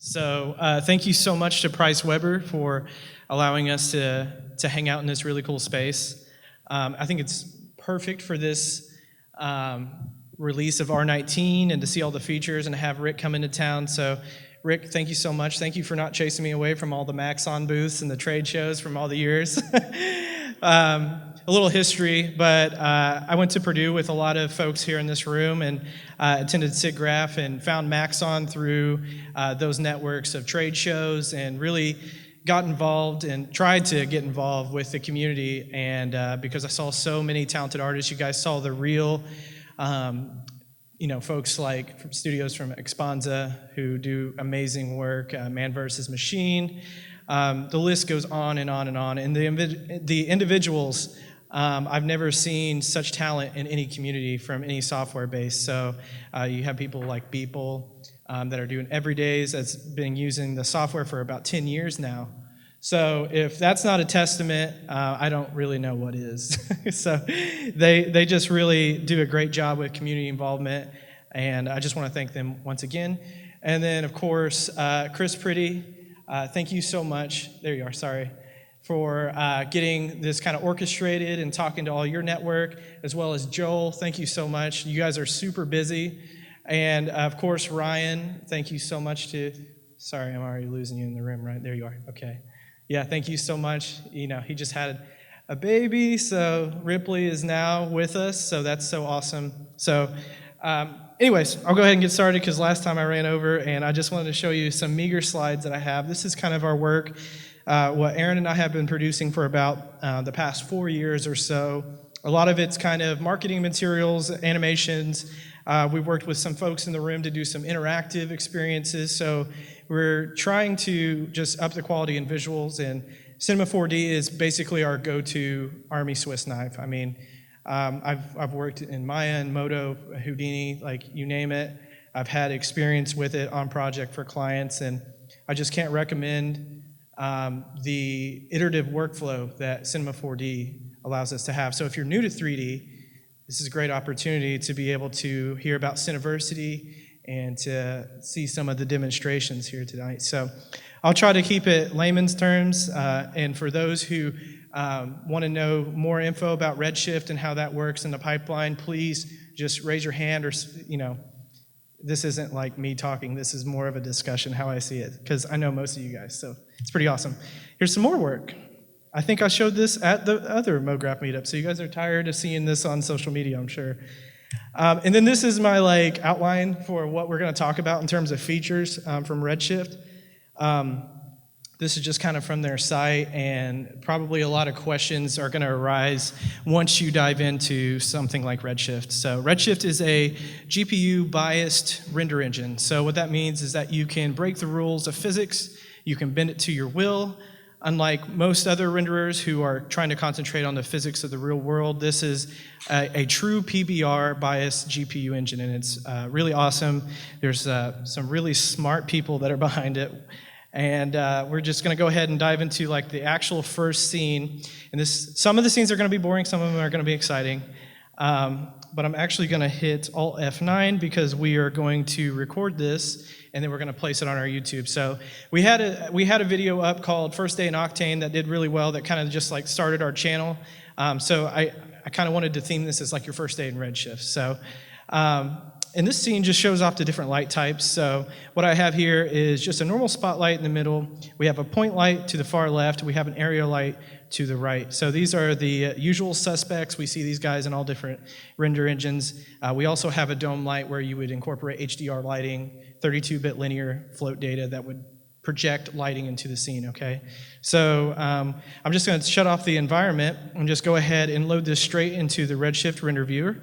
So thank you so much to Price Weber for allowing us to hang out in this really cool space. I think it's perfect for this release of R19 and to see all the features and to have Rick come into town. So Rick, thank you so much. Thank you for not chasing me away from all the Maxon booths and the trade shows from all the years. A little history, but I went to Purdue with a lot of folks here in this room and attended SIGGRAPH and found Maxon through those networks of trade shows and really got involved and tried to get involved with the community. And because I saw so many talented artists, you guys saw the real, folks like from studios from Expanza who do amazing work, Man vs. Machine. The list goes on and on and on. And the individuals, I've never seen such talent in any community from any software base. So you have people like Beeple that are doing everydays, that's been using the software for about 10 years now. So if that's not a testament, I don't really know what is. So they just really do a great job with community involvement, and I just want to thank them once again. And then, of course, Chris Pretty, thank you so much. There you are, sorry. For getting this kind of orchestrated and talking to all your network, as well as Joel, thank you so much. You guys are super busy. And of course, Ryan, thank you so much sorry, I'm already losing you in the room, right? There you are, okay. Yeah, thank you so much. He just had a baby, so Ripley is now with us, so that's so awesome. So anyways, I'll go ahead and get started because last time I ran over, and I just wanted to show you some meager slides that I have. This is kind of our work. What Aaron and I have been producing for about the past 4 years or so. A lot of it's kind of marketing materials, animations. We've worked with some folks in the room to do some interactive experiences. So we're trying to just up the quality in visuals. And Cinema 4D is basically our go-to Army Swiss knife. I mean, I've worked in Maya and Modo, Houdini, like you name it. I've had experience with it on project for clients, and I just can't recommend the iterative workflow that Cinema 4D allows us to have. So if you're new to 3D, this is a great opportunity to be able to hear about Cineversity and to see some of the demonstrations here tonight. So I'll try to keep it layman's terms, and for those who want to know more info about Redshift and how that works in the pipeline, please just raise your hand, or this isn't like me talking, this is more of a discussion how I see it, because I know most of you guys, so it's pretty awesome. Here's some more work. I think I showed this at the other Mograph Meetup, so you guys are tired of seeing this on social media, I'm sure. And then this is my outline for what we're going to talk about in terms of features from Redshift. This is just kind of from their site, and probably a lot of questions are going to arise once you dive into something like Redshift. So Redshift is a GPU-biased render engine. So what that means is that you can break the rules of physics, you can bend it to your will. Unlike most other renderers who are trying to concentrate on the physics of the real world, this is a true PBR-biased GPU engine, and it's really awesome. There's some really smart people that are behind it. And we're just going to go ahead and dive into the actual first scene. And some of the scenes are going to be boring, some of them are going to be exciting. But I'm actually going to hit Alt F9 because we are going to record this, and then we're going to place it on our YouTube. So we had a video up called First Day in Octane that did really well, that kind of just started our channel. So I kind of wanted to theme this as your first day in Redshift. So. And this scene just shows off the different light types. So what I have here is just a normal spotlight in the middle. We have a point light to the far left. We have an area light to the right. So these are the usual suspects. We see these guys in all different render engines. We also have a dome light where you would incorporate HDR lighting, 32-bit linear float data that would project lighting into the scene, okay? So I'm just going to shut off the environment and just go ahead and load this straight into the Redshift render viewer.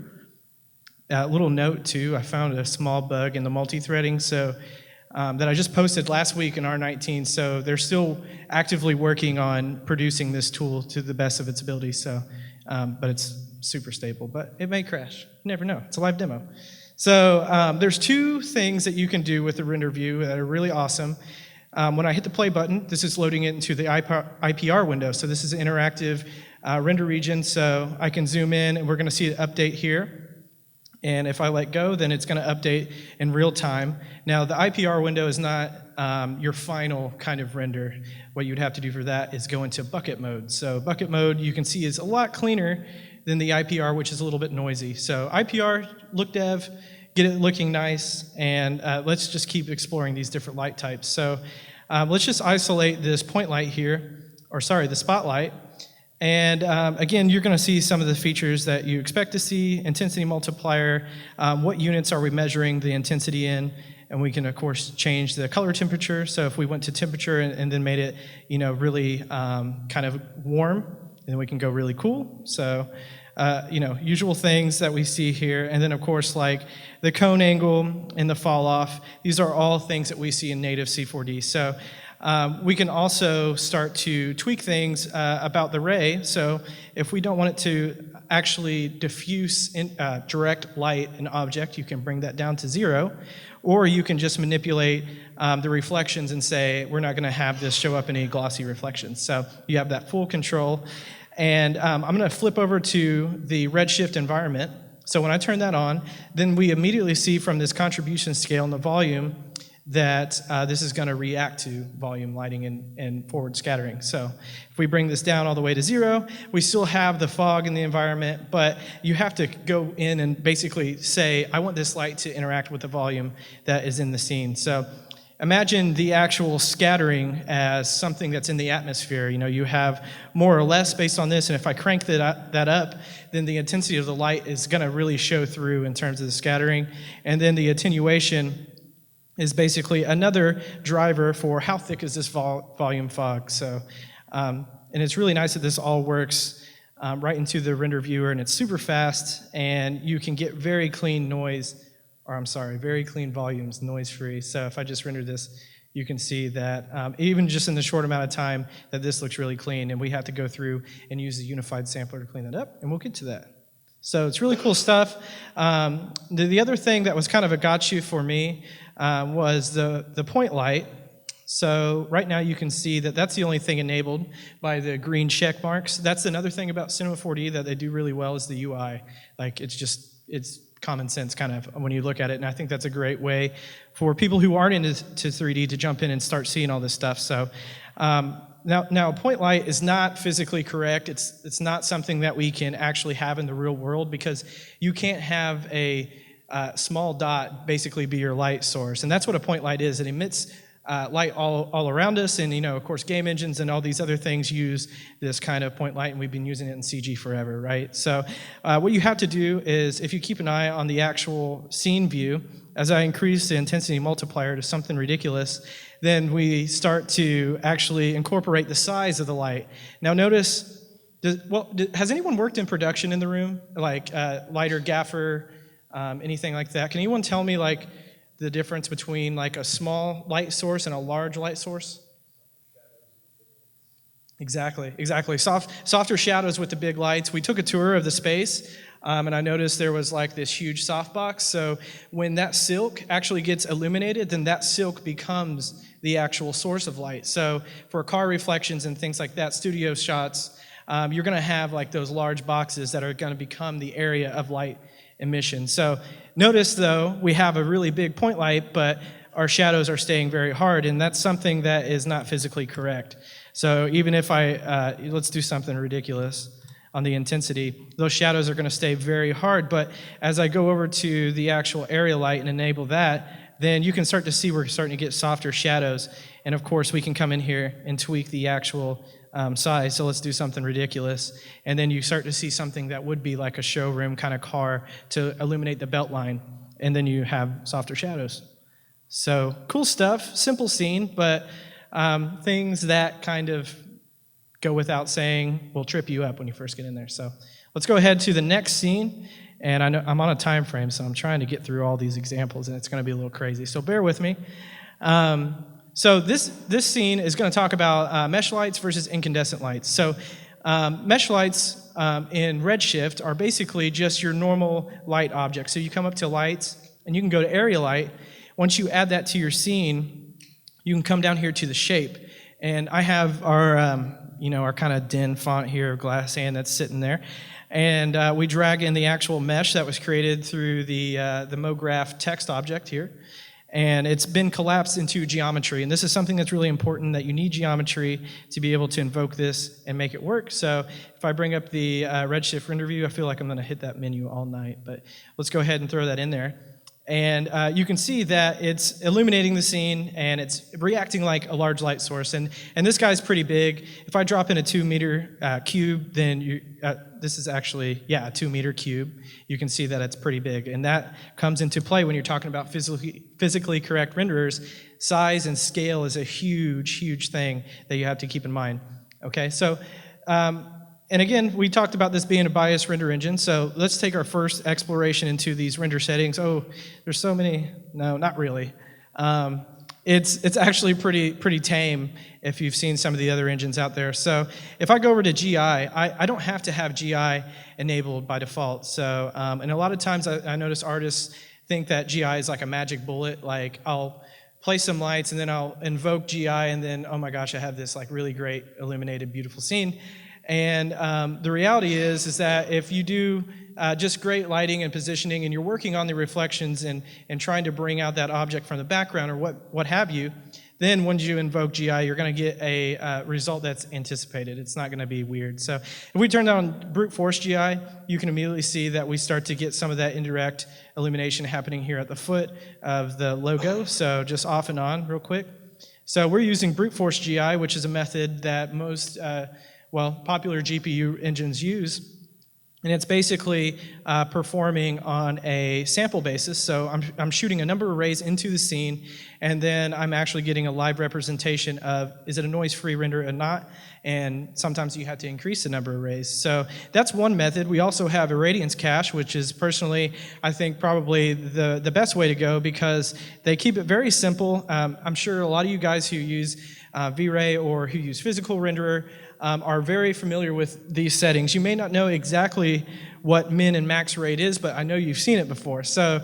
Little note too, I found a small bug in the multi-threading that I just posted last week in R19, so they're still actively working on producing this tool to the best of its ability, so, but it's super stable, but it may crash. You never know, it's a live demo. So there's two things that you can do with the render view that are really awesome. When I hit the play button, this is loading it into the IPR window, so this is an interactive render region, so I can zoom in and we're going to see an update here. And if I let go, then it's going to update in real time. Now, the IPR window is not your final kind of render. What you'd have to do for that is go into bucket mode. So bucket mode, you can see, is a lot cleaner than the IPR, which is a little bit noisy. So IPR, look dev, get it looking nice, and let's just keep exploring these different light types. So let's just isolate this point light here, or sorry, the spotlight. And again, you're going to see some of the features that you expect to see. Intensity multiplier, what units are we measuring the intensity in? And we can, of course, change the color temperature. So if we went to temperature and then made it, really kind of warm, then we can go really cool. So, usual things that we see here. And then, of course, like the cone angle and the fall off. These are all things that we see in native C4D. So we can also start to tweak things about the ray. So if we don't want it to actually diffuse direct light an object, you can bring that down to 0. Or you can just manipulate the reflections and say, we're not going to have this show up any glossy reflections. So you have that full control. And I'm going to flip over to the Redshift environment. So when I turn that on, then we immediately see from this contribution scale and the volume that this is going to react to volume lighting and forward scattering. So if we bring this down all the way to 0, we still have the fog in the environment, but you have to go in and basically say, I want this light to interact with the volume that is in the scene. So imagine the actual scattering as something that's in the atmosphere. You have more or less based on this, and if I crank that up, then the intensity of the light is going to really show through in terms of the scattering. And then the attenuation is basically another driver for how thick is this volume fog. So, and it's really nice that this all works right into the render viewer, and it's super fast, and you can get very clean very clean volumes, noise-free. So if I just render this, you can see that even just in the short amount of time that this looks really clean, and we have to go through and use the unified sampler to clean that up, and we'll get to that. So it's really cool stuff. The other thing that was kind of a gotcha for me was the point light. So right now you can see that that's the only thing enabled by the green check marks. That's another thing about Cinema 4D that they do really well is the UI. Like it's common sense kind of when you look at it, and I think that's a great way for people who aren't into 3D to jump in and start seeing all this stuff. So now point light is not physically correct. It's not something that we can actually have in the real world, because you can't have a small dot basically be your light source, and that's what a point light is. It emits light all around us, and of course game engines and all these other things use this kind of point light, and we've been using it in CG forever, right? So what you have to do is, if you keep an eye on the actual scene view, as I increase the intensity multiplier to something ridiculous, then we start to actually incorporate the size of the light. Now notice, has anyone worked in production in the room? Like lighter, gaffer, anything like that? Can anyone tell me like the difference between like a small light source and a large light source? Exactly. Softer shadows with the big lights. We took a tour of the space, and I noticed there was like this huge softbox. So when that silk actually gets illuminated, then that silk becomes the actual source of light. So for car reflections and things like that, studio shots, you're going to have like those large boxes that are going to become the area of light emission. So notice though, we have a really big point light, but our shadows are staying very hard, and that's something that is not physically correct. So even if let's do something ridiculous on the intensity, those shadows are going to stay very hard, but as I go over to the actual area light and enable that, then you can start to see we're starting to get softer shadows, and of course we can come in here and tweak the actual size. So let's do something ridiculous, and then you start to see something that would be like a showroom kind of car to illuminate the belt line, and then you have softer shadows. So cool stuff, simple scene, but things that kind of go without saying will trip you up when you first get in there. So let's go ahead to the next scene, and I know I'm on a time frame, so I'm trying to get through all these examples, and it's going to be a little crazy, so bear with me. So this scene is going to talk about mesh lights versus incandescent lights. So mesh lights in Redshift are basically just your normal light objects. So you come up to lights, and you can go to area light. Once you add that to your scene, you can come down here to the shape. And I have our kind of den font here, glass hand that's sitting there. and we drag in the actual mesh that was created through the Mograph text object here. And it's been collapsed into geometry. And this is something that's really important, that you need geometry to be able to invoke this and make it work. So if I bring up the Redshift Render view, I feel like I'm going to hit that menu all night. But let's go ahead and throw that in there. And you can see that it's illuminating the scene, and it's reacting like a large light source. And this guy's pretty big. If I drop in a 2-meter cube, then this is actually, a 2-meter cube. You can see that it's pretty big. And that comes into play when you're talking about physically correct renderers. Size and scale is a huge, huge thing that you have to keep in mind. Okay, so... and again, we talked about this being a biased render engine, so let's take our first exploration into these render settings. Oh, there's so many. No, not really. It's actually pretty tame if you've seen some of the other engines out there. So if I go over to GI, I don't have to have GI enabled by default. So, and a lot of times I notice artists think that GI is like a magic bullet, like I'll place some lights and then I'll invoke GI and then, oh my gosh, I have this like really great illuminated, beautiful scene. And the reality is that if you do just great lighting and positioning and you're working on the reflections and trying to bring out that object from the background or what have you, then when you invoke GI, you're going to get a result that's anticipated. It's not going to be weird. So if we turn on brute force GI, you can immediately see that we start to get some of that indirect illumination happening here at the foot of the logo. So just off and on real quick. So we're using brute force GI, which is a method that most popular GPU engines use, and it's basically performing on a sample basis. So I'm shooting a number of rays into the scene, and then I'm actually getting a live representation of, is it a noise-free render or not? And sometimes you have to increase the number of rays. So that's one method. We also have irradiance cache, which is personally, I think, probably the best way to go because they keep it very simple. I'm sure a lot of you guys who use V-Ray or who use physical renderer are very familiar with these settings. You may not know exactly what min and max rate is, but I know you've seen it before. So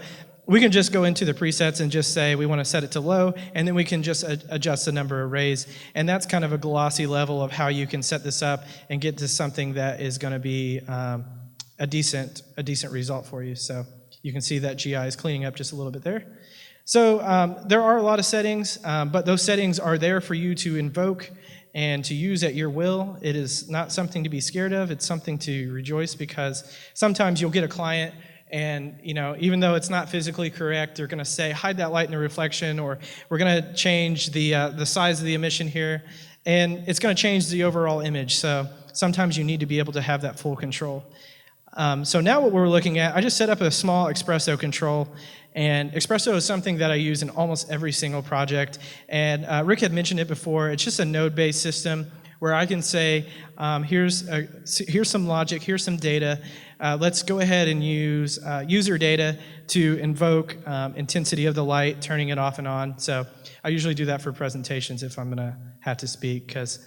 we can just go into the presets and just say we want to set it to low, and then we can just adjust the number of rays. And that's kind of a glossy level of how you can set this up and get to something that is going to be a decent result for you. So you can see that GI is cleaning up just a little bit there. So there are a lot of settings, but those settings are there for you to invoke and to use at your will. It is not something to be scared of. It's something to rejoice because sometimes you'll get a client and, even though it's not physically correct, they're going to say, hide that light in the reflection, or we're going to change the size of the emission here, and it's going to change the overall image. So sometimes you need to be able to have that full control. So now what we're looking at, I just set up a small Espresso control, and Espresso is something that I use in almost every single project, and Rick had mentioned it before. It's just a node-based system where I can say, here's some logic, here's some data, let's go ahead and use user data to invoke intensity of the light, turning it off and on. So I usually do that for presentations if I'm going to have to speak because,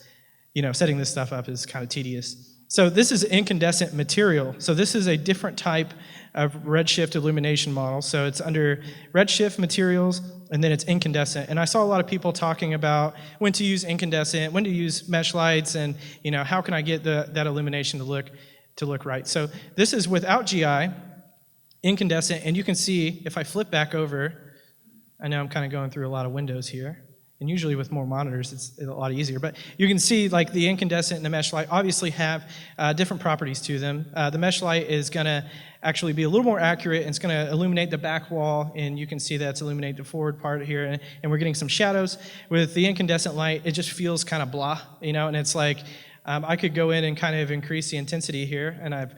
setting this stuff up is kind of tedious. So this is incandescent material. So this is a different type of Redshift illumination model. So it's under Redshift materials, and then it's incandescent. And I saw a lot of people talking about when to use incandescent, when to use mesh lights, and how can I get that illumination to look right. So this is without GI, incandescent, and you can see if I flip back over, I know I'm kind of going through a lot of windows here. And usually with more monitors, it's a lot easier. But you can see like the incandescent and the mesh light obviously have different properties to them. The mesh light is going to actually be a little more accurate, and it's going to illuminate the back wall, and you can see that it's illuminating the forward part here, and we're getting some shadows. With the incandescent light, it just feels kind of blah, and it's like I could go in and kind of increase the intensity here, and I've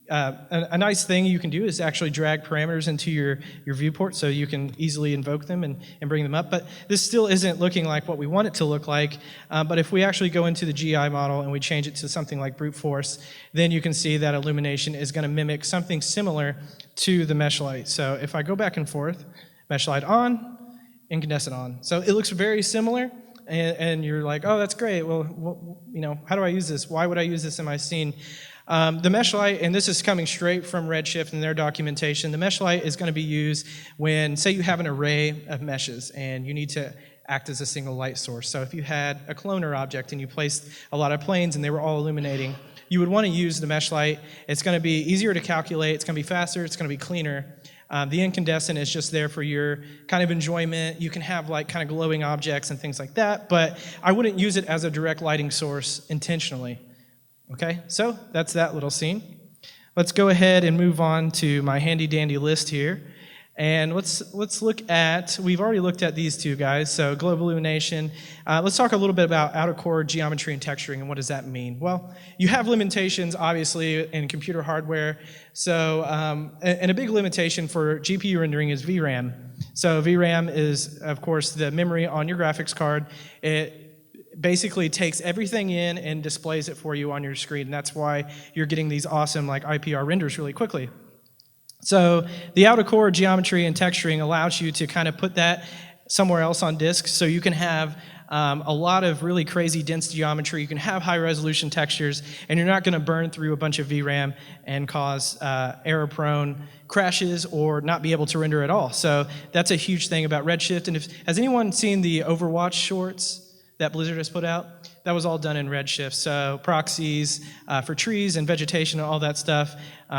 a nice thing you can do is actually drag parameters into your viewport so you can easily invoke them and bring them up. But this still isn't looking like what we want it to look like. But if we actually go into the GI model and we change it to something like brute force, then you can see that illumination is going to mimic something similar to the mesh light. So if I go back and forth, mesh light on, incandescent on. So it looks very similar. And you're like, oh, that's great. Well, how do I use this? Why would I use this in my scene? The mesh light, and this is coming straight from Redshift and their documentation, the mesh light is going to be used when, say you have an array of meshes and you need to act as a single light source. So if you had a cloner object and you placed a lot of planes and they were all illuminating, you would want to use the mesh light. It's going to be easier to calculate, it's going to be faster, it's going to be cleaner. The incandescent is just there for your kind of enjoyment. You can have like kind of glowing objects and things like that, but I wouldn't use it as a direct lighting source intentionally. Okay, so that's that little scene. Let's go ahead and move on to my handy dandy list here. And let's look at, we've already looked at these two guys, so globe illumination. Let's talk a little bit about outer core geometry and texturing, and what does that mean? Well, you have limitations, obviously, in computer hardware. So, and a big limitation for GPU rendering is VRAM. So VRAM is, of course, the memory on your graphics card. It basically takes everything in and displays it for you on your screen, and that's why you're getting these awesome like IPR renders really quickly. So the outer core geometry and texturing allows you to kind of put that somewhere else on disk, so you can have a lot of really crazy dense geometry, you can have high resolution textures, and you're not going to burn through a bunch of VRAM and cause error-prone crashes or not be able to render at all. So that's a huge thing about Redshift. And has anyone seen the Overwatch shorts that Blizzard has put out? That was all done in Redshift. So proxies for trees and vegetation and all that stuff.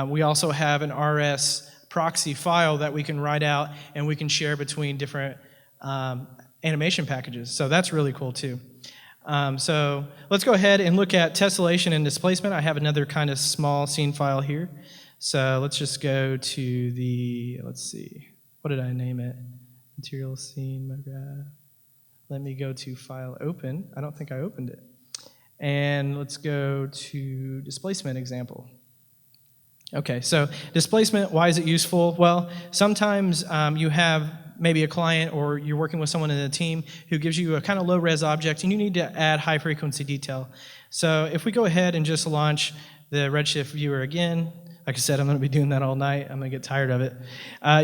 We also have an RS proxy file that we can write out and we can share between different animation packages. So that's really cool too. So let's go ahead and look at tessellation and displacement. I have another kind of small scene file here. So let's just go to the, let's see, what did I name it? Material scene, Mograph. Let me go to File Open. I don't think I opened it. And let's go to Displacement Example. Okay, so displacement, why is it useful? Well, sometimes you have maybe a client or you're working with someone in a team who gives you a kind of low-res object and you need to add high-frequency detail. So if we go ahead and just launch the Redshift viewer again, like I said, I'm going to be doing that all night. I'm going to get tired of it.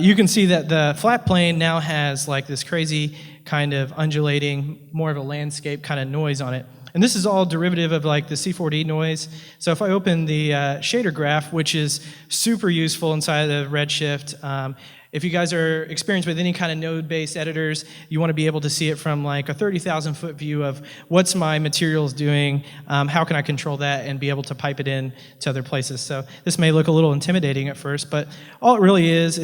You can see that the flat plane now has like this crazy kind of undulating, more of a landscape kind of noise on it. And this is all derivative of like the C4D noise. So if I open the shader graph, which is super useful inside of Redshift, if you guys are experienced with any kind of node-based editors, you want to be able to see it from like a 30,000-foot view of what's my materials doing, how can I control that, and be able to pipe it in to other places. So this may look a little intimidating at first, but all it really is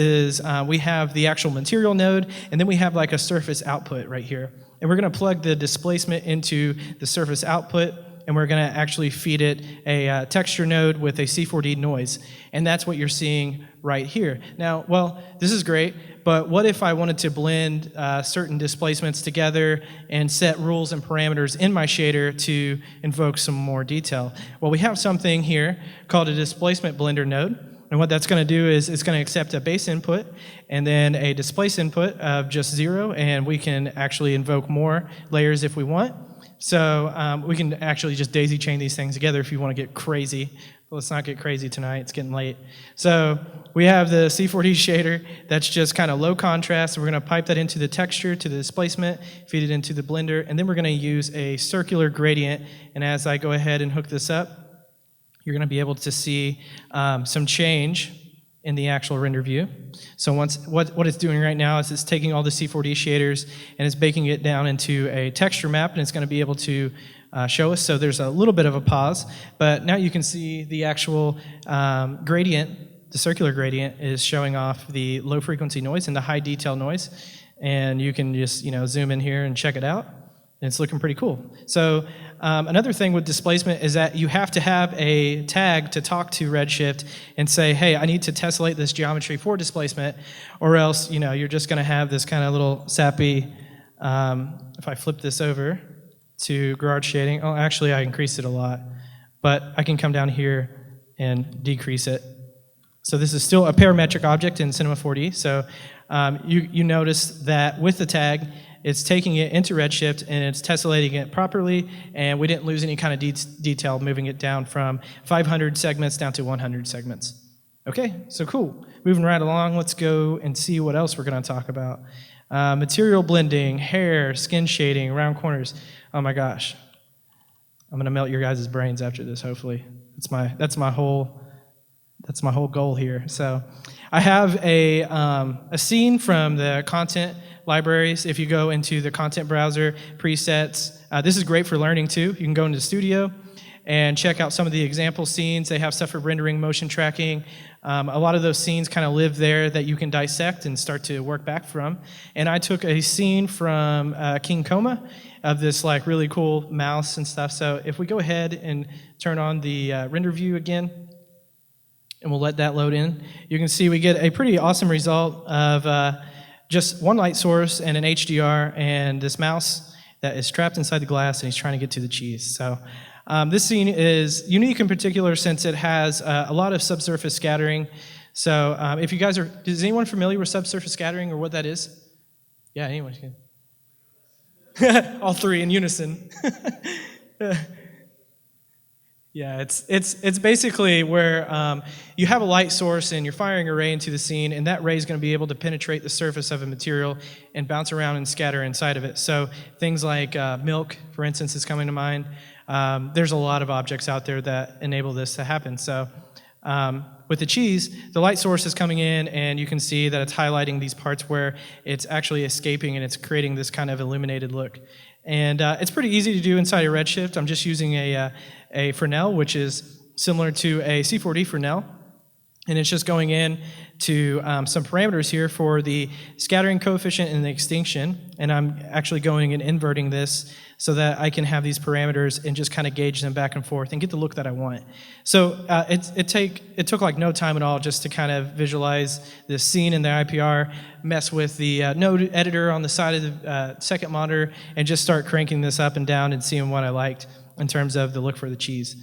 we have the actual material node, and then we have like a surface output right here. And we're going to plug the displacement into the surface output, and we're going to actually feed it a texture node with a C4D noise. And that's what you're seeing right here. Now, well, this is great, but what if I wanted to blend certain displacements together and set rules and parameters in my shader to invoke some more detail? Well, we have something here called a Displacement Blender node. And what that's going to do is it's going to accept a base input and then a displace input of just 0, and we can actually invoke more layers if we want. So we can actually just daisy chain these things together if you want to get crazy. But let's not get crazy tonight, it's getting late. So we have the C4D shader that's just kind of low contrast. We're going to pipe that into the texture, to the displacement, feed it into the blender, and then we're going to use a circular gradient. And as I go ahead and hook this up, you're going to be able to see some change in the actual render view. So what it's doing right now is it's taking all the C4D shaders and it's baking it down into a texture map, and it's going to be able to show us. So there's a little bit of a pause, but now you can see the actual gradient, the circular gradient, is showing off the low frequency noise and the high detail noise. And you can just zoom in here and check it out. It's looking pretty cool. So another thing with displacement is that you have to have a tag to talk to Redshift and say, hey, I need to tessellate this geometry for displacement, or else you're just going to have this kind of little sappy, if I flip this over to garage shading, oh, actually I increased it a lot, but I can come down here and decrease it. So this is still a parametric object in Cinema 4D, so you notice that with the tag, it's taking it into Redshift and it's tessellating it properly, and we didn't lose any kind of detail moving it down from 500 segments down to 100 segments. Okay, so cool. Moving right along, let's go and see what else we're going to talk about. Material blending, hair, skin shading, round corners. Oh my gosh. I'm going to melt your guys' brains after this, hopefully. That's my whole goal here. So I have a scene from the content libraries. If you go into the content browser, presets, this is great for learning too. You can go into Studio, and check out some of the example scenes. They have stuff for rendering, motion tracking. A lot of those scenes kind of live there that you can dissect and start to work back from. And I took a scene from King Coma of this like really cool mouse and stuff. So if we go ahead and turn on the render view again, and we'll let that load in, you can see we get a pretty awesome result of just one light source and an HDR and this mouse that is trapped inside the glass and he's trying to get to the cheese. So this scene is unique in particular since it has a lot of subsurface scattering. So if you guys are, is anyone familiar with subsurface scattering or what that is? Yeah, anyone can. All three in unison. Yeah, it's basically where you have a light source and you're firing a ray into the scene, and that ray is going to be able to penetrate the surface of a material and bounce around and scatter inside of it. So things like milk, for instance, is coming to mind. There's a lot of objects out there that enable this to happen. So with the cheese, the light source is coming in, and you can see that it's highlighting these parts where it's actually escaping, and it's creating this kind of illuminated look. And it's pretty easy to do inside of Redshift. I'm just using a Fresnel, which is similar to a C4D Fresnel. And it's just going in to some parameters here for the scattering coefficient and the extinction. And I'm actually going and inverting this so that I can have these parameters and just kind of gauge them back and forth and get the look that I want. So it took like no time at all just to kind of visualize this scene in the IPR, mess with the node editor on the side of the second monitor, and just start cranking this up and down and seeing what I liked in terms of the look for the cheese.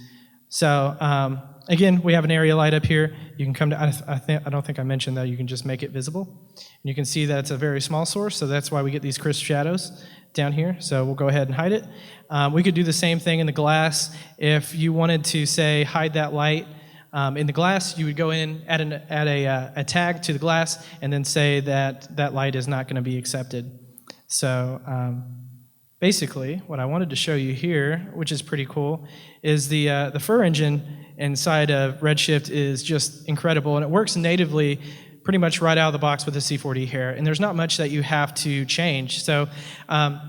So again, we have an area light up here. You can come to, I don't think I mentioned that you can just make it visible. And you can see that it's a very small source, so that's why we get these crisp shadows down here. So we'll go ahead and hide it. We could do the same thing in the glass. If you wanted to, say, hide that light in the glass, you would go in, add a tag to the glass, and then say that that light is not going to be accepted. So basically, what I wanted to show you here, which is pretty cool, is the fur engine inside of Redshift is just incredible, and it works natively pretty much right out of the box with the C4D hair, and there's not much that you have to change. So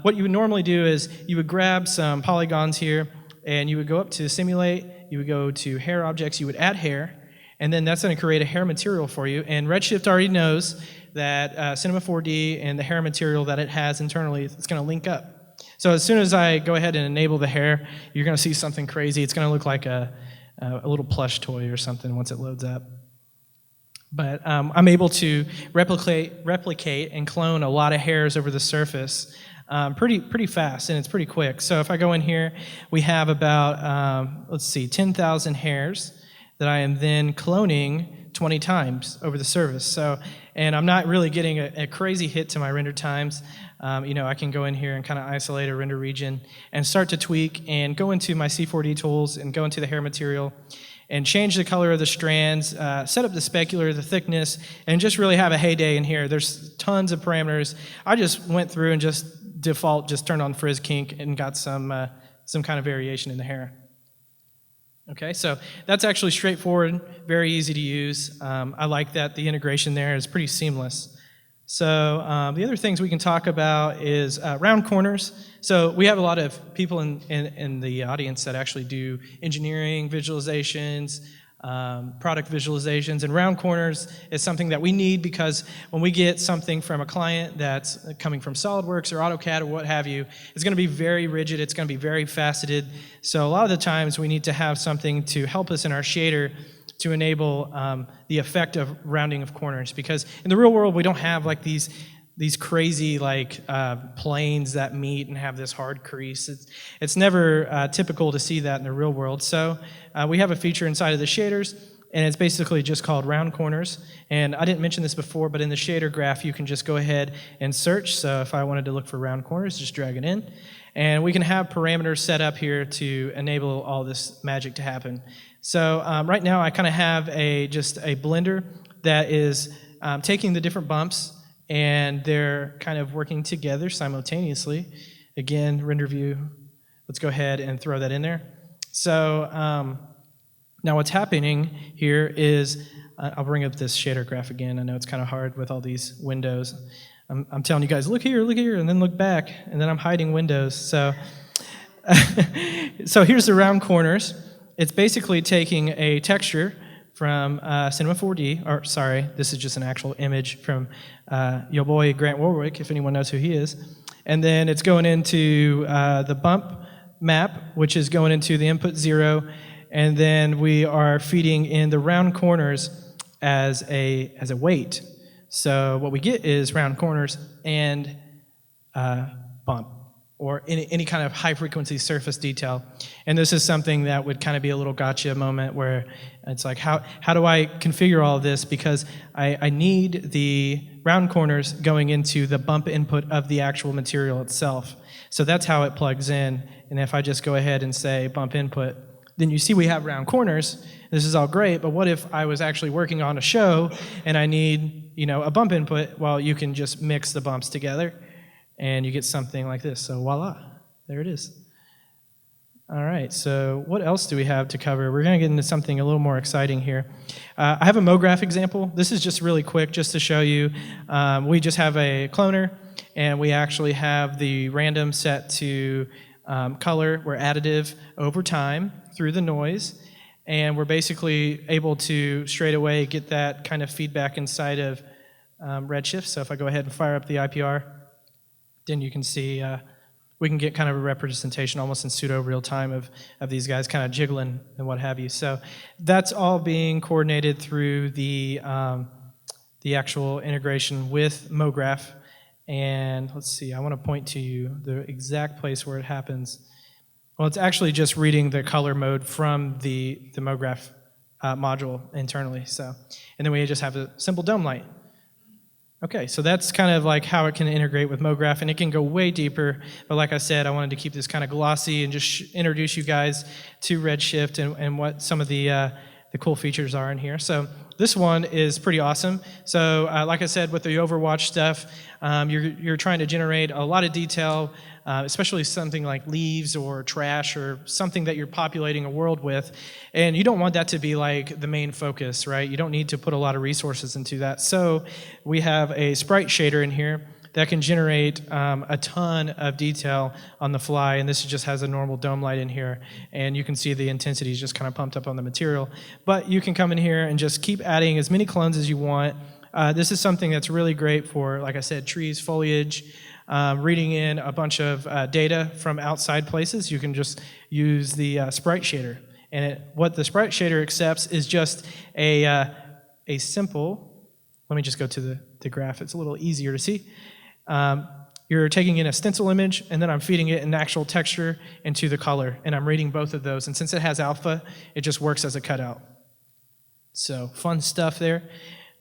what you would normally do is you would grab some polygons here, and you would go up to simulate, you would go to hair objects, you would add hair, and then that's going to create a hair material for you. And Redshift already knows that Cinema 4D and the hair material that it has internally, it's going to link up. So as soon as I go ahead and enable the hair, you're going to see something crazy. It's going to look like a little plush toy or something once it loads up. But I'm able to replicate and clone a lot of hairs over the surface pretty fast, and it's pretty quick. So if I go in here, we have about, 10,000 hairs that I am then cloning 20 times over the surface. So, and I'm not really getting a crazy hit to my render times. I can go in here and kind of isolate a render region and start to tweak and go into my C4D tools and go into the hair material and change the color of the strands, set up the specular, the thickness, and just really have a heyday in here. There's tons of parameters. I just went through and just turned on frizz kink and got some kind of variation in the hair. Okay, so that's actually straightforward, very easy to use. I like that the integration there is pretty seamless. So the other things we can talk about is round corners. So we have a lot of people in the audience that actually do engineering visualizations, product visualizations, and round corners is something that we need because when we get something from a client that's coming from SolidWorks or AutoCAD or what have you, it's going to be very rigid, it's going to be very faceted. So a lot of the times we need to have something to help us in our shader to enable the effect of rounding of corners, because in the real world we don't have like these crazy like planes that meet and have this hard crease. It's never typical to see that in the real world. So we have a feature inside of the shaders, and it's basically just called round corners. And I didn't mention this before, but in the shader graph you can just go ahead and search. So if I wanted to look for round corners, just drag it in. And we can have parameters set up here to enable all this magic to happen. So right now I kind of have just a blender that is taking the different bumps, and they're kind of working together simultaneously. Again, render view, let's go ahead and throw that in there. So now what's happening here is, I'll bring up this shader graph again. I know it's kind of hard with all these windows. I'm telling you guys, look here, and then look back, and then I'm hiding windows. So, so here's the round corners. it's basically taking a texture from Cinema 4D, or sorry, this is just an actual image from your boy Grant Warwick, if anyone knows who he is. And then it's going into the bump map, which is going into the input 0, and then we are feeding in the round corners as a weight. So what we get is round corners and bump, or any kind of high-frequency surface detail. And this is something that would kind of be a little gotcha moment where it's like, how do I configure all of this? Because I need the round corners going into the bump input of the actual material itself. So that's how it plugs in. And if I just go ahead and say bump input, then you see we have round corners. This is all great, but what if I was actually working on a show and I need, a bump input? Well, you can just mix the bumps together and you get something like this. So voila, there it is. All right, so what else do we have to cover? We're going to get into something a little more exciting here. I have a Mograph example. This is just really quick, just to show you. We just have a cloner, and we actually have the random set to color. We're additive over time through the noise, and we're basically able to straight away get that kind of feedback inside of Redshift. So if I go ahead and fire up the IPR, then you can see we can get kind of a representation almost in pseudo real time of these guys kind of jiggling and what have you. So that's all being coordinated through the actual integration with Mograph. And let's see, I want to point to you the exact place where it happens. Well, it's actually just reading the color mode from the Mograph module internally. So, and then we just have a simple dome light. Okay, so that's kind of like how it can integrate with Mograph, and it can go way deeper, but like I said, I wanted to keep this kind of glossy and just introduce you guys to Redshift and what some of the cool features are in here. So this one is pretty awesome. So like I said, with the Overwatch stuff, you're trying to generate a lot of detail, especially something like leaves or trash or something that you're populating a world with, and you don't want that to be like the main focus, right? You don't need to put a lot of resources into that. So we have a sprite shader in here that can generate a ton of detail on the fly, and this just has a normal dome light in here, and you can see the intensity is just kind of pumped up on the material. But you can come in here and just keep adding as many clones as you want. This is something that's really great for, like I said, trees, foliage, reading in a bunch of data from outside places. You can just use the sprite shader, and what the sprite shader accepts is just a simple, let me just go to the graph, it's a little easier to see. You're taking in a stencil image, and then I'm feeding it an actual texture into the color, and I'm reading both of those. And since it has alpha, it just works as a cutout. So fun stuff there.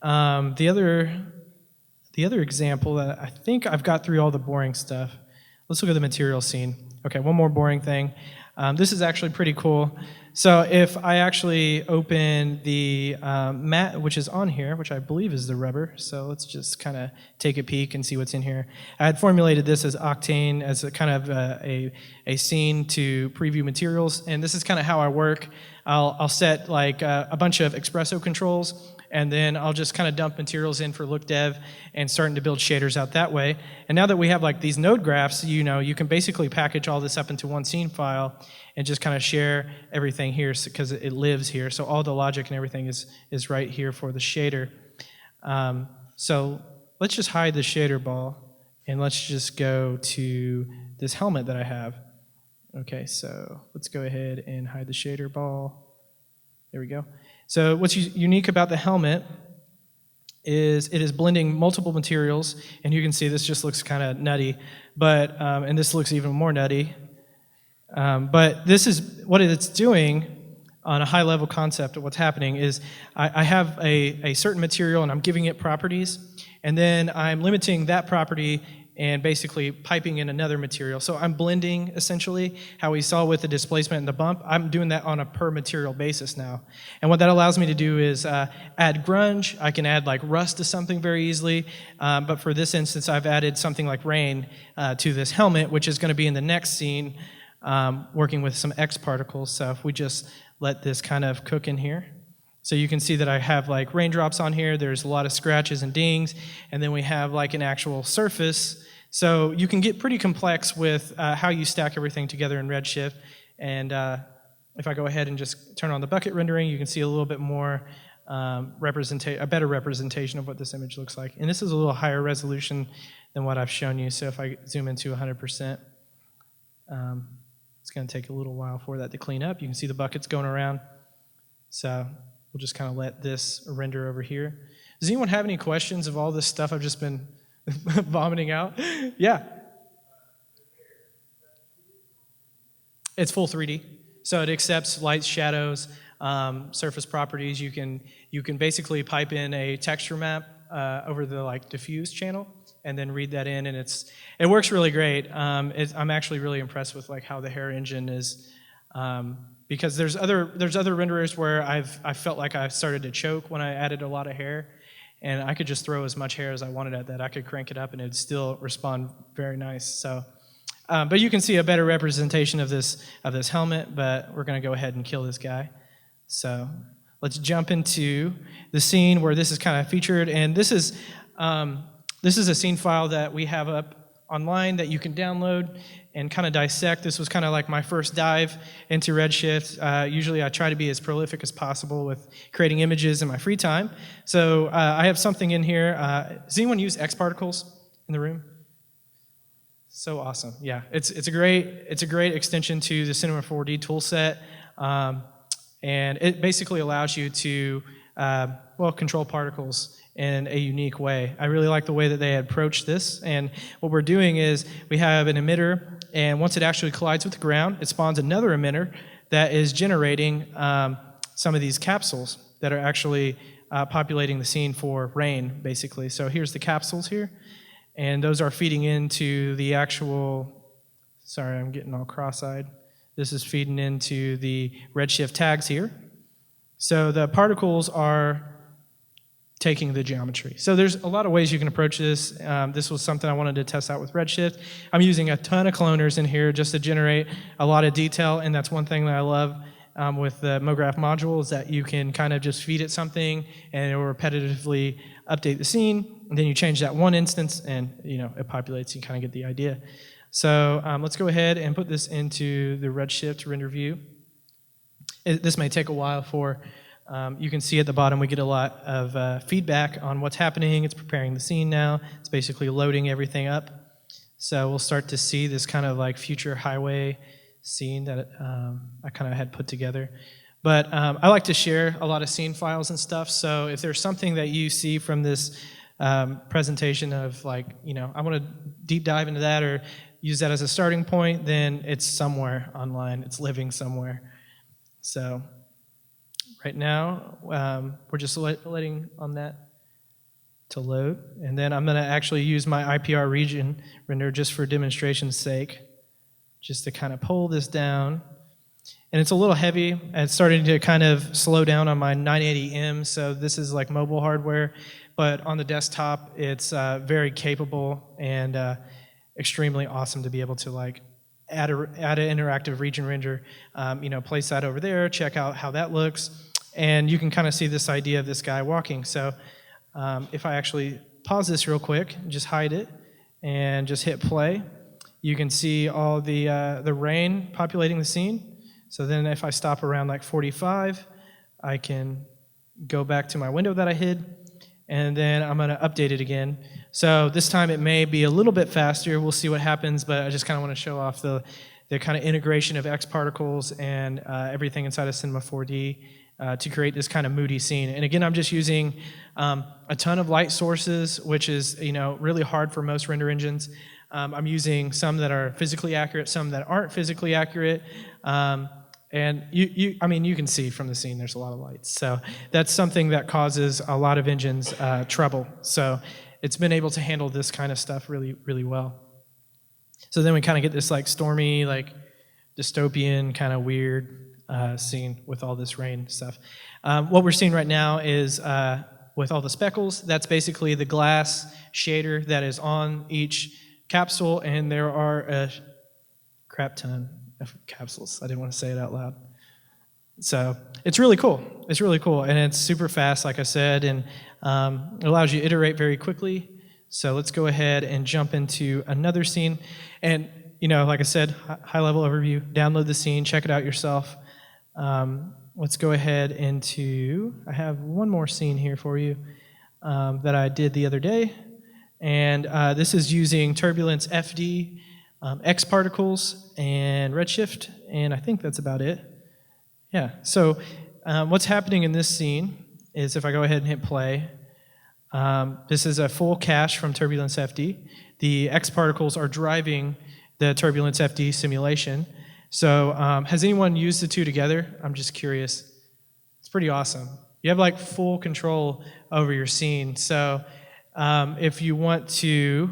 The other example that I think I've got through all the boring stuff. Let's look at the material scene. Okay, one more boring thing. This is actually pretty cool. So if I actually open the mat, which is on here, which I believe is the rubber, so let's just kind of take a peek and see what's in here. I had formulated this as Octane, as a kind of a scene to preview materials, and this is kind of how I work. I'll set like a bunch of espresso controls, and then I'll just kind of dump materials in for look dev and starting to build shaders out that way. And now that we have like these node graphs, you can basically package all this up into one scene file and just kind of share everything here because it lives here. So all the logic and everything is right here for the shader. So let's just hide the shader ball and let's just go to this helmet that I have. Okay, so let's go ahead and hide the shader ball. There we go. So what's unique about the helmet is it is blending multiple materials, and you can see this just looks kind of nutty, but and this looks even more nutty. But this is what it's doing on a high-level concept of what's happening is I have a certain material, and I'm giving it properties, and then I'm limiting that property and basically piping in another material. So I'm blending, essentially, how we saw with the displacement and the bump. I'm doing that on a per material basis now. And what that allows me to do is add grunge. I can add like rust to something very easily. But for this instance, I've added something like rain to this helmet, which is going to be in the next scene, working with some X particles. So if we just let this kind of cook in here. So you can see that I have like raindrops on here. There's a lot of scratches and dings. And then we have like an actual surface. So you can get pretty complex with how you stack everything together in Redshift. And if I go ahead and just turn on the bucket rendering, you can see a little bit more a better representation of what this image looks like. And this is a little higher resolution than what I've shown you. So if I zoom into 100%, it's going to take a little while for that to clean up. You can see the buckets going around. So we'll just kind of let this render over here. Does anyone have any questions of all this stuff I've just been vomiting out? Yeah. It's full 3D. So it accepts lights, shadows, surface properties. You can basically pipe in a texture map over the diffuse channel and then read that in, and it works really great. I'm actually really impressed with how the hair engine is, because there's other renderers where I felt like I started to choke when I added a lot of hair, and I could just throw as much hair as I wanted at that. I could crank it up and it'd still respond very nice. So. But you can see a better representation of this helmet, but we're going to go ahead and kill this guy. So let's jump into the scene where this is kind of featured, and this is a scene file that we have up online that you can download and kind of dissect. This was kind of like my first dive into Redshift. Usually I try to be as prolific as possible with creating images in my free time. So I have something in here. Does anyone use X particles in the room? So awesome, yeah. It's a great extension to the Cinema 4D toolset, and it basically allows you to control particles in a unique way. I really like the way that they approach this, and what we're doing is we have an emitter, and once it actually collides with the ground, it spawns another emitter that is generating some of these capsules that are actually populating the scene for rain, basically. So here's the capsules here. And those are feeding into the actual, sorry, I'm getting all cross-eyed. This is feeding into the Redshift tags here. So the particles are taking the geometry. So there's a lot of ways you can approach this. This was something I wanted to test out with Redshift. I'm using a ton of cloners in here just to generate a lot of detail, and that's one thing that I love with the Mograph module is that you can kind of just feed it something and it will repetitively update the scene, and then you change that one instance and it populates. You kind of get the idea. So let's go ahead and put this into the Redshift render view. This may take a while for, you can see at the bottom we get a lot of feedback on what's happening. It's preparing the scene now. It's basically loading everything up. So we'll start to see this kind of future highway scene that I kind of had put together. But I like to share a lot of scene files and stuff, so if there's something that you see from this presentation of I want to deep dive into that or use that as a starting point, then it's somewhere online. It's living somewhere. So right now, we're just letting on that to load, and then I'm going to actually use my IPR region render just for demonstration's sake, just to kind of pull this down. And it's a little heavy, and it's starting to kind of slow down on my 980M, so this is mobile hardware, but on the desktop, it's very capable and extremely awesome to be able to add an interactive region render, place that over there, check out how that looks, and you can kind of see this idea of this guy walking. So if I actually pause this real quick, just hide it, and just hit play, you can see all the rain populating the scene. So then if I stop around 45, I can go back to my window that I hid, and then I'm going to update it again. So this time it may be a little bit faster. We'll see what happens, but I just kind of want to show off the kind of integration of X particles and everything inside of Cinema 4D to create this kind of moody scene. And again, I'm just using a ton of light sources, which is really hard for most render engines. I'm using some that are physically accurate, some that aren't physically accurate. And you can see from the scene there's a lot of lights. So that's something that causes a lot of engines trouble. So it's been able to handle this kind of stuff really, really well. So then we kind of get this stormy, dystopian, kind of weird scene with all this rain stuff. What we're seeing right now is with all the speckles, that's basically the glass shader that is on each capsule, and there are a crap ton of capsules. I didn't want to say it out loud. So it's really cool. It's really cool, and it's super fast, like I said, and it allows you to iterate very quickly. So let's go ahead and jump into another scene. And like I said, high-level overview. Download the scene, check it out yourself. Let's go ahead into, I have one more scene here for you that I did the other day. And this is using Turbulence FD, X particles, and Redshift, and I think that's about it. Yeah, so what's happening in this scene is if I go ahead and hit play, this is a full cache from Turbulence FD. The X particles are driving the Turbulence FD simulation. So has anyone used the two together? I'm just curious. It's pretty awesome. You have like full control over your scene. So if you want to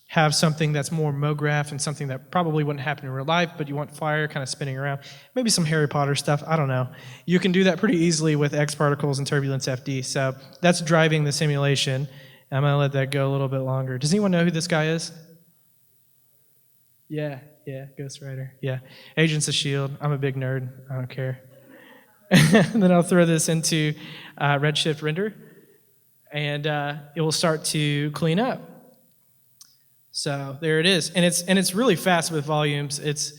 have something that's more Mograph and something that probably wouldn't happen in real life, but you want fire kind of spinning around, maybe some Harry Potter stuff, I don't know. You can do that pretty easily with X particles and Turbulence FD. So that's driving the simulation. I'm going to let that go a little bit longer. Does anyone know who this guy is? Yeah, Ghost Rider. Yeah, Agents of S.H.I.E.L.D. I'm a big nerd. I don't care. And then I'll throw this into Redshift Render, and it will start to clean up. So there it is, and it's really fast with volumes. It's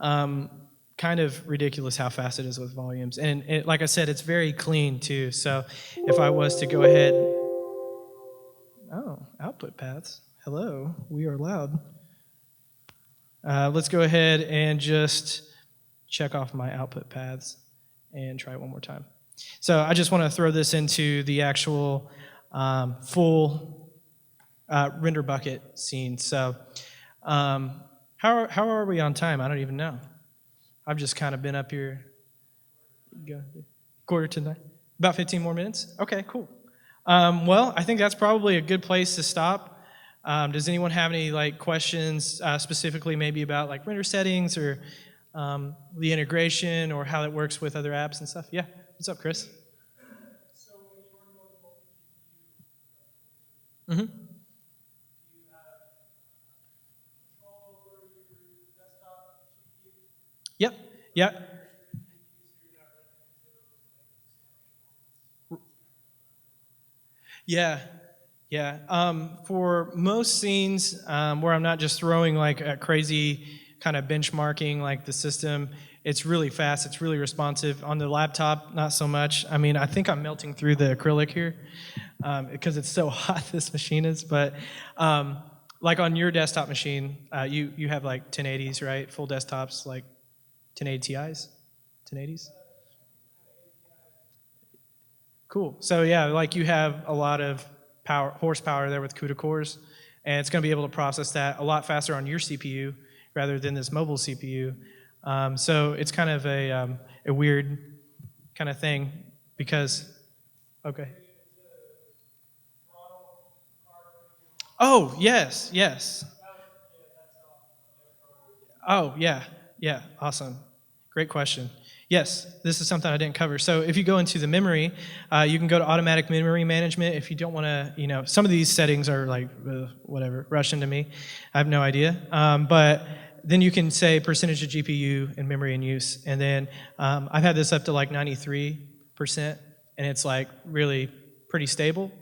kind of ridiculous how fast it is with volumes, and like I said, it's very clean too. So if I was to go ahead, output paths. Hello, we are loud. Let's go ahead and just check off my output paths and try it one more time. So I just want to throw this into the actual full render bucket scene. So how are we on time? I don't even know. I've just kind of been up here. Quarter to 9. About 15 more minutes? Okay, cool. Well, I think that's probably a good place to stop. Does anyone have any questions specifically maybe about render settings or the integration or how it works with other apps and stuff? Yeah. What's up, Chris? So when you work with multi-GPU, Mm-hmm. do you have control over your desktop GPU? Yep. Yep. Yeah. For most scenes where I'm not just throwing a crazy kind of benchmarking like the system, it's really fast, it's really responsive. On the laptop, not so much. I mean, I think I'm melting through the acrylic here because it's so hot this machine is. But like on your desktop machine, you have 1080s, right? Full desktops, 1080 Ti's? 1080s? Cool. So yeah, you have a lot of horsepower there with CUDA cores, and it's going to be able to process that a lot faster on your CPU rather than this mobile CPU. So it's kind of a weird kind of thing because, okay. Oh, yes. Oh, yeah, awesome. Great question. Yes, this is something I didn't cover. So if you go into the memory, you can go to automatic memory management. If you don't want to, some of these settings are whatever, Russian to me. I have no idea. But then you can say percentage of GPU and memory in use. And then I've had this up to 93%, and it's really pretty stable.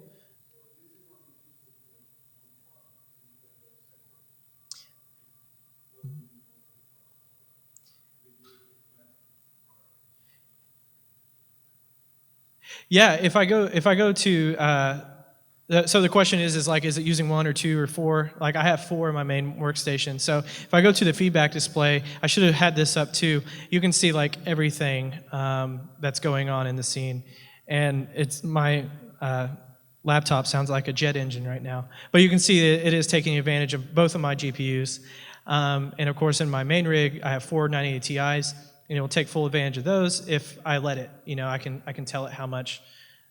Yeah, if I go to so the question is is it using 1 or 2 or 4? I have 4 in my main workstation. So if I go to the feedback display, I should have had this up too. You can see everything that's going on in the scene, and it's my laptop sounds like a jet engine right now. But you can see that it is taking advantage of both of my GPUs, and of course in my main rig I have 4 980 Ti's. And it will take full advantage of those if I let it. I can tell it how much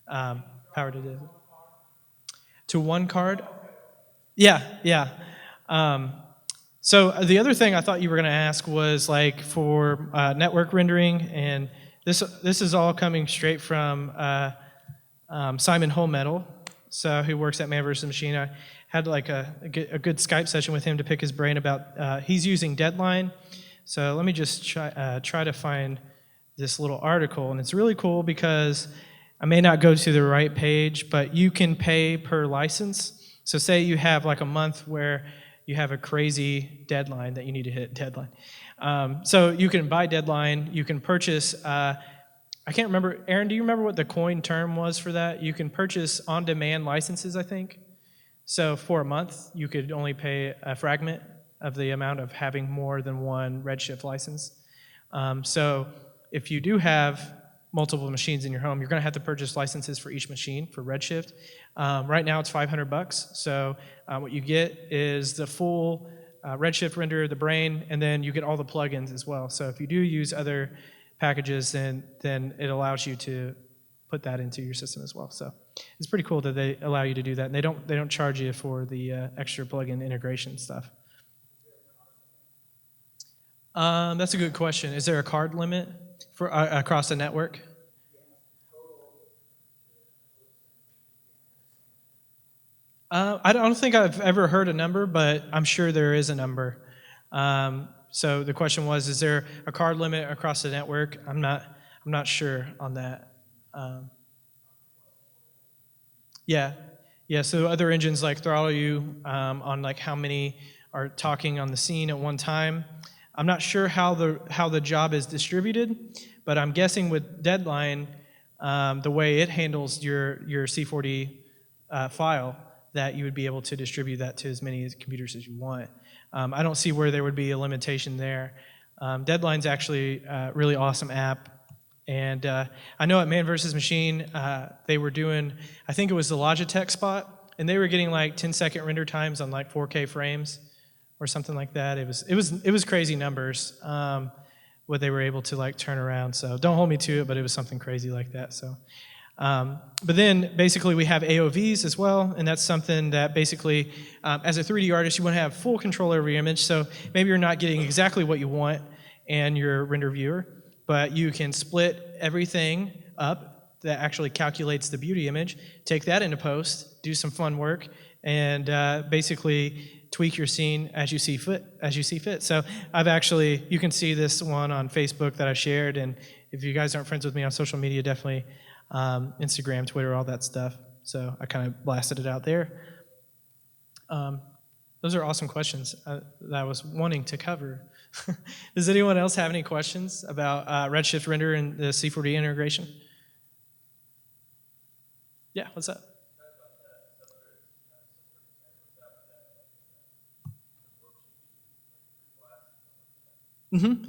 power it is. To one card? Yeah. So the other thing I thought you were going to ask was for network rendering, and this is all coming straight from Simon Holmetal, who works at Man vs. Machine. I had a good Skype session with him to pick his brain about. He's using Deadline. So let me just try to find this little article, and it's really cool because I may not go to the right page, but you can pay per license. So say you have a month where you have a crazy deadline that you need to hit deadline. So you can buy Deadline. You can purchase. I can't remember. Aaron, do you remember what the coin term was for that? You can purchase on-demand licenses, I think. So for a month, you could only pay a fragment of the amount of having more than one Redshift license. So if you do have multiple machines in your home, you're going to have to purchase licenses for each machine for Redshift. Right now it's $500. So what you get is the full Redshift Render, the brain, and then you get all the plugins as well. So if you do use other packages, then it allows you to put that into your system as well. So it's pretty cool that they allow you to do that. And they don't charge you for the extra plugin integration stuff. That's a good question. Is there a card limit for across the network? I don't think I've ever heard a number, but I'm sure there is a number. So the question was, is there a card limit across the network? I'm not sure on that. Yeah. So other engines like throttle you on like how many are talking on the scene at one time. I'm not sure how the job is distributed, but I'm guessing with Deadline, the way it handles your C4D file, that you would be able to distribute that to as many computers as you want. I don't see where there would be a limitation there. Deadline's actually a really awesome app. And I know at Man vs. Machine, they were doing, I think it was the Logitech spot, and they were getting like 10-second render times on like 4K frames or something like that. It was crazy numbers, what they were able to like turn around. So don't hold me to it, but it was something crazy like that. So. But then basically we have AOVs as well, and that's something that basically, as a 3D artist, you want to have full control over your image. So maybe you're not getting exactly what you want in your render viewer, but you can split everything up that actually calculates the beauty image, take that into post, do some fun work, and basically tweak your scene as you see fit. So you can see this one on Facebook that I shared, and if you guys aren't friends with me on social media, definitely Instagram, Twitter, all that stuff. So I kind of blasted it out there. Those are awesome questions that I was wanting to cover. Does anyone else have any questions about Redshift Render and the C4D integration? Yeah, what's up? Mm-hmm.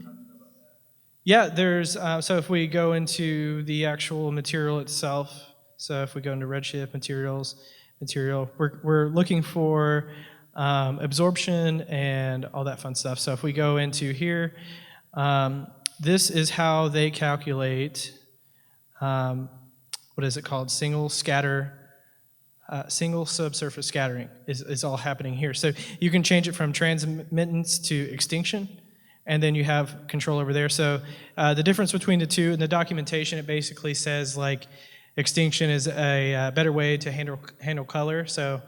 Yeah, there's, so if we go into the actual material itself, so if we go into Redshift material, we're looking for absorption and all that fun stuff. So if we go into here, this is how they calculate, what is it called? Single subsurface scattering is all happening here. So you can change it from transmittance to extinction, and then you have control over there. So the difference between the two, in the documentation, it basically says like extinction is a better way to handle color. So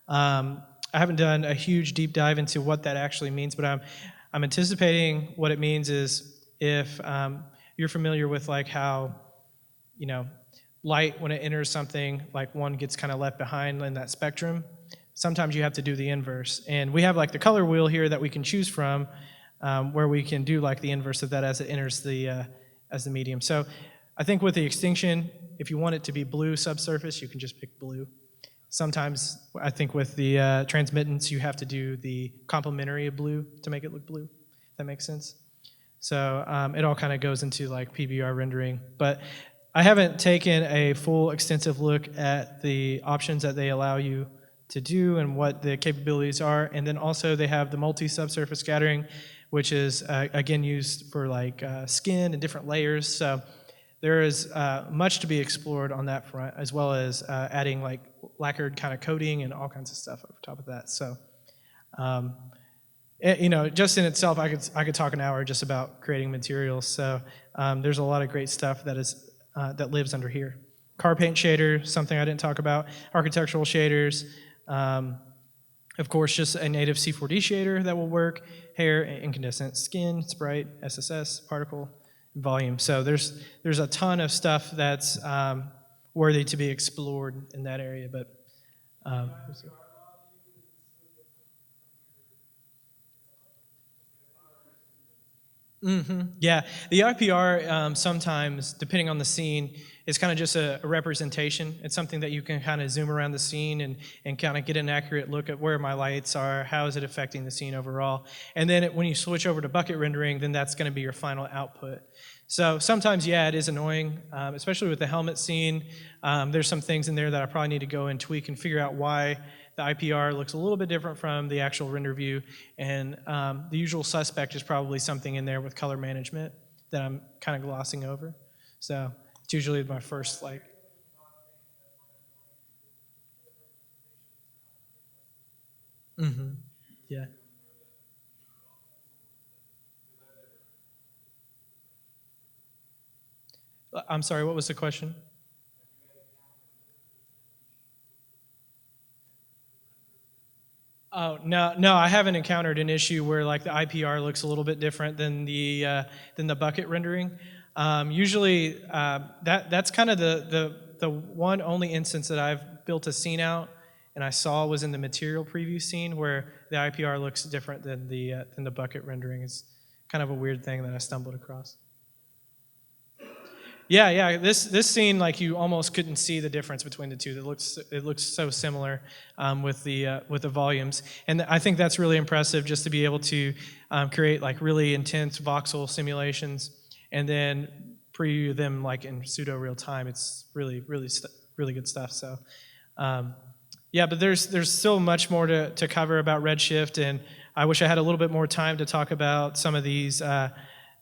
I haven't done a huge deep dive into what that actually means, but I'm anticipating what it means is if you're familiar with like how, light, when it enters something, like one gets kind of left behind in that spectrum, sometimes you have to do the inverse. And we have like the color wheel here that we can choose from, where we can do like the inverse of that as it enters as the medium. So I think with the extinction, if you want it to be blue subsurface, you can just pick blue. Sometimes I think with the transmittance, you have to do the complementary of blue to make it look blue, if that makes sense. So it all kind of goes into like PBR rendering. But I haven't taken a full extensive look at the options that they allow you to do and what the capabilities are. And then also they have the multi-subsurface scattering, which is, again, used for like skin and different layers. So there is much to be explored on that front, as well as adding like lacquered kind of coating and all kinds of stuff over top of that. So, just in itself, I could talk an hour just about creating materials. So there's a lot of great stuff that lives under here. Car paint shader, something I didn't talk about. Architectural shaders. Of course, just a native C4D shader that will work. Hair, incandescent, skin, sprite, SSS, particle, volume. So there's a ton of stuff that's worthy to be explored in that area. But Yeah, the IPR sometimes, depending on the scene, is kind of just a representation. It's something that you can kind of zoom around the scene and kind of get an accurate look at where my lights are, how is it affecting the scene overall. And then when you switch over to bucket rendering, then that's going to be your final output. So sometimes, yeah, it is annoying, especially with the helmet scene. There's some things in there that I probably need to go and tweak and figure out why the IPR looks a little bit different from the actual render view. And the usual suspect is probably something in there with color management that I'm kind of glossing over. So it's usually my first, like, yeah. I'm sorry, what was the question? Oh, no, I haven't encountered an issue where like the IPR looks a little bit different than the bucket rendering. Usually, that's kind of the one only instance that I've built a scene out and I saw was in the material preview scene where the IPR looks different than the bucket rendering. It's kind of a weird thing that I stumbled across. Yeah. This scene, like you almost couldn't see the difference between the two. It looks so similar with the volumes, and I think that's really impressive just to be able to create like really intense voxel simulations and then preview them like in pseudo real time. It's really good stuff. So yeah, but there's still much more to cover about Redshift, and I wish I had a little bit more time to talk about some of these.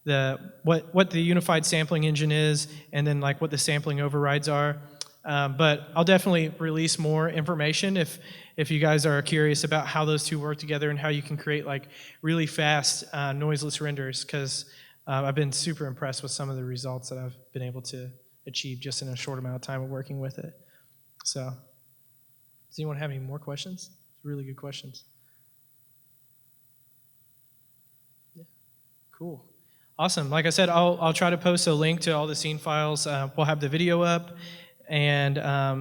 What the unified sampling engine is, and then like what the sampling overrides are. But I'll definitely release more information if you guys are curious about how those two work together and how you can create like really fast noiseless renders, because I've been super impressed with some of the results that I've been able to achieve just in a short amount of time of working with it. So, does anyone have any more questions? Really good questions. Yeah, cool. Awesome. Like I said, I'll try to post a link to all the scene files. We'll have the video up, and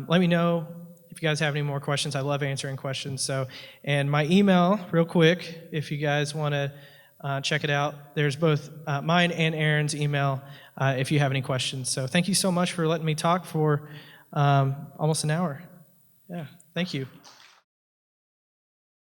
let me know if you guys have any more questions. I love answering questions. So, and my email, real quick, if you guys want to check it out. There's both mine and Aaron's email if you have any questions. So, thank you so much for letting me talk for almost an hour. Yeah, thank you.